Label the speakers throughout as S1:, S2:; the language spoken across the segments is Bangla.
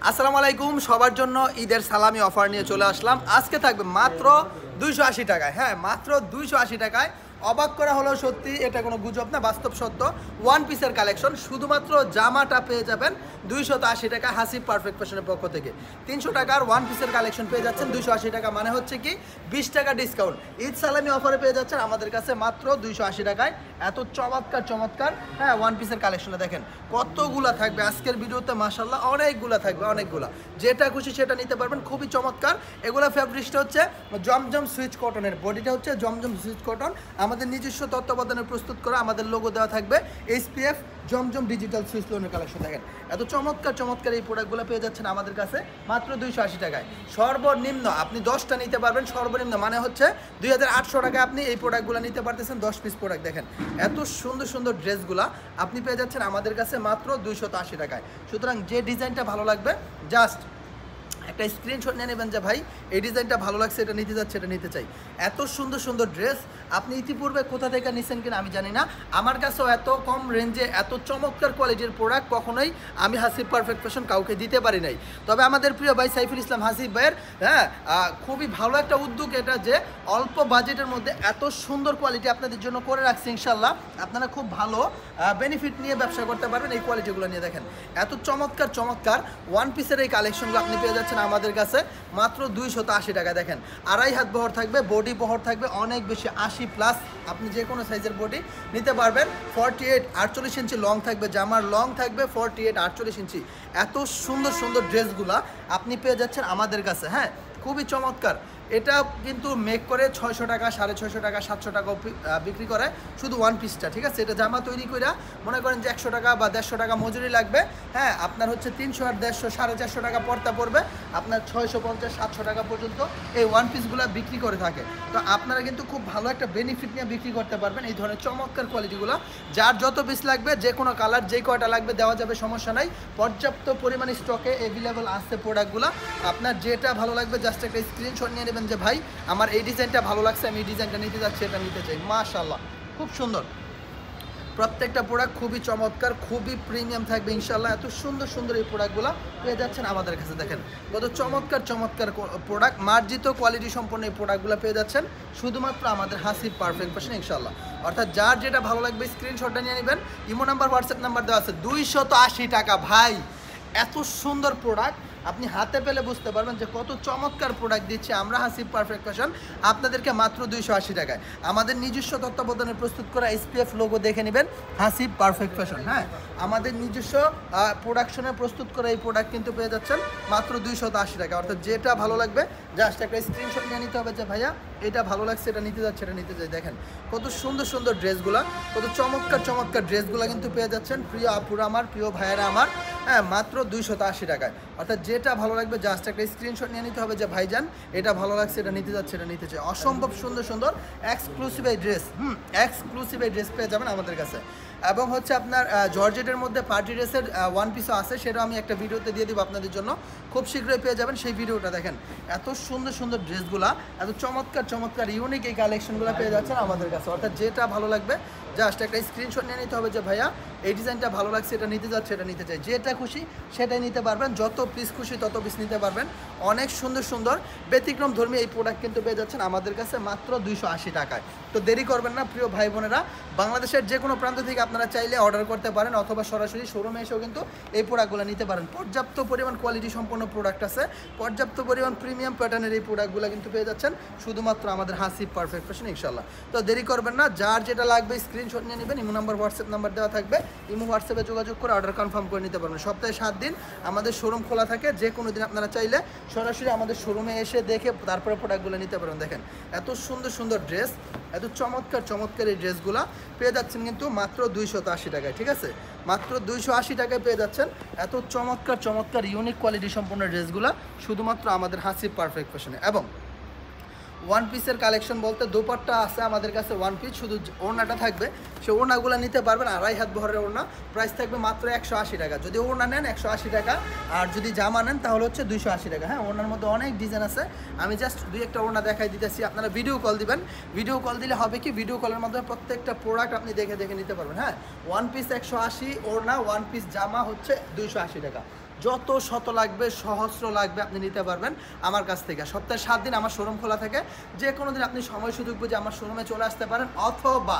S1: আসসালামু আলাইকুম, সবার জন্য ঈদের সালামি অফার নিয়ে চলে আসলাম। আজকে থাকবে মাত্র 280 টাকায়। হ্যাঁ, মাত্র 280 টাকায়। অবাক করা হলো সত্যি, এটা কোনো গুজব না, বাস্তব সত্য। ওয়ান পিসের কালেকশন, শুধুমাত্র জামাটা পেয়ে যাবেন 280 টাকা হাসিব পারফেক্ট ফ্যাশনের পক্ষ থেকে। 300 টাকার ওয়ান পিসের কালেকশন পেয়ে যাচ্ছেন 280 টাকা, মানে হচ্ছে কি 20 টাকা ডিসকাউন্ট। ঈদ সালামি অফারে পেয়ে যাচ্ছেন আমাদের কাছে মাত্র 280 টাকায়। এত চমৎকার চমৎকার হ্যাঁ ওয়ান পিসের কালেকশনে দেখেন কতগুলা থাকবে আজকের ভিডিওতে, মাশাআল্লাহ অনেকগুলা থাকবে, অনেকগুলা। যেটা খুশি সেটা নিতে পারবেন, খুবই চমৎকার। এগুলা ফ্যাব্রিক্সটা হচ্ছে জমজম সুইচ কটনের, বডিটা হচ্ছে জমজম সুইচ কটন, আমাদের নিজস্ব তত্ত্বাবধানে প্রস্তুত করা। আমাদের লোগো দেওয়া থাকবে SPF জমজম ডিজিটাল সুইচ লোনের কালেকশন। দেখেন এত চমৎকার চমৎকার এই প্রোডাক্টগুলো পেয়ে যাচ্ছেন আমাদের কাছে মাত্র 280 টাকায়। সর্বনিম্ন আপনি 10টা নিতে পারবেন, সর্বনিম্ন মানে হচ্ছে 2800 টাকায় আপনি এই প্রোডাক্টগুলো নিতে পারতেছেন। 10 পিস প্রোডাক্ট দেখেন, এত সুন্দর সুন্দর ড্রেসগুলা আপনি পেয়ে যাচ্ছেন আমাদের কাছে মাত্র 280 টাকায়। সুতরাং যে ডিজাইনটা ভালো লাগবে জাস্ট একটা স্ক্রিনশট নিয়ে নেবেন যে ভাই এই ডিজাইনটা ভালো লাগছে, এটা নিতে যাচ্ছে, এটা নিতে চাই। এত সুন্দর সুন্দর ড্রেস আপনি ইতিপূর্বে কোথা থেকে নিছেন কিনা আমি জানি না, আমার কাছেও এত কম রেঞ্জে এত চমৎকার কোয়ালিটির প্রোডাক্ট কখনোই আমি হাসিব পারফেক্ট ফ্যাশন কাউকে দিতে পারি নাই। তবে আমাদের প্রিয় ভাই সাইফুল ইসলাম হাসিব ভাইয়ের হ্যাঁ খুবই ভালো একটা উদ্যোগ এটা, যে অল্প বাজেটের মধ্যে এত সুন্দর কোয়ালিটি আপনাদের জন্য করে রাখছে। ইনশাল্লাহ আপনারা খুব ভালো বেনিফিট নিয়ে ব্যবসা করতে পারবেন এই কোয়ালিটিগুলো নিয়ে। দেখেন এত চমৎকার চমৎকার ওয়ান পিসের এই কালেকশনগুলো আপনি পেয়ে যাচ্ছেন আমাদের কাছে মাত্র 280 টাকা। দেখেন আড়াই হাত বহর থাকবে, বডি বহর থাকবে অনেক বেশি 80+। আপনি যে কোনো সাইজের বডি নিতে পারবেন। 48 48 ইঞ্চি লং থাকবে, জামার লং থাকবে 48 48 ইঞ্চি। এত সুন্দর সুন্দর ড্রেসগুলা আপনি পেয়ে যাচ্ছেন আমাদের কাছে। হ্যাঁ খুবই চমৎকার। এটা কিন্তু মেক করে 600 টাকা, 650 টাকা, 700 টাকাও বিক্রি করে শুধু ওয়ান পিসটা, ঠিক আছে। এটা জামা তৈরি করে মনে করেন যে 100 টাকা বা 150 টাকা মজুরি লাগবে। হ্যাঁ আপনার হচ্ছে 300 আর 150 450 টাকা পড়তা পড়বে, আপনার 650 700 টাকা পর্যন্ত এই ওয়ান পিসগুলো বিক্রি করে থাকে। তো আপনারা কিন্তু খুব ভালো একটা বেনিফিট নিয়ে বিক্রি করতে পারবেন এই ধরনের চমৎকার কোয়ালিটিগুলো। যার যত পিস লাগবে, যে কোনো কালার যে কয়টা লাগবে দেওয়া যাবে, সমস্যা নাই। পর্যাপ্ত পরিমাণে স্টকে অ্যাভেলেবল আছে প্রোডাক্টগুলো। আপনার যেটা ভালো লাগবে জাস্ট একটা স্ক্রিনশট নিয়ে নেবেন যে ভাই আমার এই ডিজাইনটা ভালো লাগছে, আমি এই ডিজাইনটা নিতে যাচ্ছি, এটা নিতে চাই। মাশাআল্লাহ খুব সুন্দর প্রত্যেকটা প্রোডাক্ট, খুবই চমৎকার, খুবই প্রিমিয়াম থাকবে ইনশাআল্লাহ। এত সুন্দর সুন্দর এই প্রোডাক্টগুলো পেয়ে যাচ্ছেন আমাদের কাছে। দেখেন কত চমৎকার চমৎকার প্রোডাক্ট, মার্জিত কোয়ালিটি সম্পন্ন এই প্রোডাক্টগুলো পেয়ে যাচ্ছেন শুধুমাত্র আমাদের হাসিব পারফেক্ট ফ্যাশন ইনশাআল্লাহ। অর্থাৎ যার যেটা ভালো লাগবে স্ক্রিনশটটা নিয়ে নেবেন। ইমো নাম্বার, হোয়াটসঅ্যাপ নাম্বার দেওয়া আছে। 280 টাকা ভাই, এত সুন্দর প্রোডাক্ট আপনি হাতে পেলে বুঝতে পারবেন যে কত চমৎকার প্রোডাক্ট দিচ্ছে আমরা হাসিব পারফেক্ট ফ্যাশন আপনাদেরকে মাত্র 280 টাকায়। আমাদের নিজস্ব তত্ত্বাবধানে প্রস্তুত করা SPF লোগো দেখে নেবেন, হাসিব পারফেক্ট ফ্যাশন। হ্যাঁ আমাদের নিজস্ব প্রোডাকশনে প্রস্তুত করা এই প্রোডাক্ট কিন্তু পেয়ে যাচ্ছেন মাত্র 280 টাকা। অর্থাৎ যেটা ভালো লাগবে জাস্ট একটা স্ক্রিনশট নিয়ে নিতে হবে যে ভাইয়া এটা ভালো লাগছে, এটা নিতে যাচ্ছে, এটা নিতে চাই। দেখেন কত সুন্দর সুন্দর ড্রেসগুলা, কত চমৎকার চমৎকার ড্রেসগুলা কিন্তু পেয়ে যাচ্ছেন প্রিয় আপুরা আমার, প্রিয় ভাইয়েরা আমার। হ্যাঁ মাত্র 280 টাকায়। অর্থাৎ যেটা ভালো লাগবে জাস্ট একটা স্ক্রিনশট নিয়ে নিতে হবে যে ভাইজান এটা ভালো লাগছে, এটা নিতে যাচ্ছে, এটা নিতে চাই। অসম্ভব সুন্দর সুন্দর এক্সক্লুসিভ এই ড্রেস, এক্সক্লুসিভ এই ড্রেস পেয়ে যাবেন আমাদের কাছে। এবং হচ্ছে আপনার জর্জেটের মধ্যে পার্টি ড্রেসের ওয়ান পিসও আছে, সেটাও আমি একটা ভিডিওতে দিয়ে দিব আপনাদের জন্য, খুব শীঘ্রই পেয়ে যাবেন সেই ভিডিওটা। দেখেন এত সুন্দর সুন্দর ড্রেসগুলা, এত চমৎকার চমৎকার ইউনিক এই কালেকশনগুলো পেয়ে যাচ্ছেন আমাদের কাছে। অর্থাৎ যেটা ভালো লাগবে জাস্ট একটা স্ক্রিনশট নিয়ে নিতে হবে যে ভাইয়া এই ডিজাইনটা ভালো লাগছে, এটা নিতে যাচ্ছে, এটা নিতে চাই। যেটা খুশি সেটাই নিতে পারবেন, যত পিস খুশি তত পিস নিতে পারবেন। অনেক সুন্দর সুন্দর ব্যতিক্রম ধর্মী এই প্রোডাক্ট কিন্তু পেয়ে যাচ্ছেন আমাদের কাছে মাত্র 280 টাকায়। তো দেরি করবেন না প্রিয় ভাই বোনেরা, বাংলাদেশের যে কোনো প্রান্ত থেকে আপনারা চাইলে অর্ডার করতে পারেন, অথবা সরাসরি শোরুমে এসেও কিন্তু এই প্রোডাক্টগুলো নিতে পারেন। পর্যাপ্ত পরিমাণ কোয়ালিটি সম্পন্ন প্রোডাক্ট আছে, পর্যাপ্ত পরিমাণ প্রিমিয়াম প্যাটার্নের এই প্রোডাক্টগুলো কিন্তু পেয়ে যাচ্ছেন শুধুমাত্র আমাদের হাসিব পারফেক্ট ফ্যাশন ইনশাআল্লাহ। তো দেরি করবেন না, যার যেটা লাগবে স্ক্রিনশট নিয়ে নেবেন। ইমো নাম্বার, হোয়াটসঅ্যাপ নাম্বার দেওয়া থাকবে, ইমো হোয়াটসঅ্যাপে যোগাযোগ করে অর্ডার কনফার্ম করে নিতে পারবেন। সপ্তাহে 7 দিন আমাদের শোরুম খোলা থাকে, যে কোনো দিন আপনারা চাইলে সরাসরি আমাদের শোরুমে এসে দেখে তারপরে প্রোডাক্টগুলো নিতে পারেন। দেখেন এত সুন্দর সুন্দর ড্রেস, এত চমৎকার চমৎকার এই ড্রেসগুলো পেয়ে যাচ্ছেন কিন্তু মাত্র 280 টাকায়, ঠিক আছে। মাত্র 280 টাকায় পেয়ে যাচ্ছেন এত চমৎকার চমৎকার ইউনিক কোয়ালিটি সম্পন্ন ড্রেসগুলো শুধুমাত্র আমাদের হাসিব পারফেক্ট ফ্যাশনে। এবং ওয়ান পিসের কালেকশন বলতে দোপাট্টা আছে আমাদের কাছে ওয়ান পিস, শুধু ওড়নাটা থাকবে, সে ওড়নাগুলো নিতে পারবেন। আড়াই হাত বহরের ওড়না, প্রাইস থাকবে মাত্র 180 টাকা। যদি ওড়না নেন 180 টাকা, আর যদি জামা নেন তাহলে হচ্ছে 280 টাকা। হ্যাঁ ওড়নার মধ্যে অনেক ডিজাইন আছে, আমি জাস্ট দুই একটা ওড়না দেখাই দিতেছি। আপনারা ভিডিও কল দিবেন, ভিডিও কল দিলে হবে কি ভিডিও কলের মাধ্যমে প্রত্যেকটা প্রোডাক্ট আপনি দেখে দেখে নিতে পারবেন। হ্যাঁ ওয়ান পিস 180, ওড়না ওয়ান পিস জামা হচ্ছে 280 টাকা। যত শত লাগবে, সহস্র লাগবে, আপনি নিতে পারবেন আমার কাছ থেকে। সপ্তাহে 7 দিন আমার শোরুম খোলা থাকে, যে কোনো দিন আপনি সময় সুযোগ বুঝে আমার শোরুমে চলে আসতে পারেন, অথবা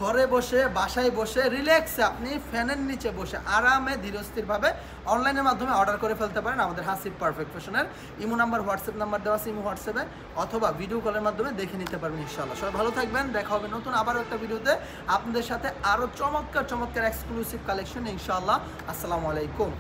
S1: ঘরে বসে, বাসায় বসে রিল্যাক্সে আপনি ফ্যানের নিচে বসে আরামে ধীরস্থিরভাবে অনলাইনের মাধ্যমে অর্ডার করে ফেলতে পারেন আমাদের হাসিব পারফেক্ট ফ্যাশনের ইমো নাম্বার, হোয়াটসঅ্যাপ নাম্বার দেওয়া আছে, ইমো হোয়াটসঅ্যাপে, অথবা ভিডিও কলের মাধ্যমে দেখে নিতে পারবেন ইনশাআল্লাহ। সবাই ভালো থাকবেন, দেখা হবে নতুন আবারও একটা ভিডিওতে আপনাদের সাথে আরও চমৎকার চমৎকার এক্সক্লুসিভ কালেকশন ইনশাআল্লাহ। আসসালামু আলাইকুম।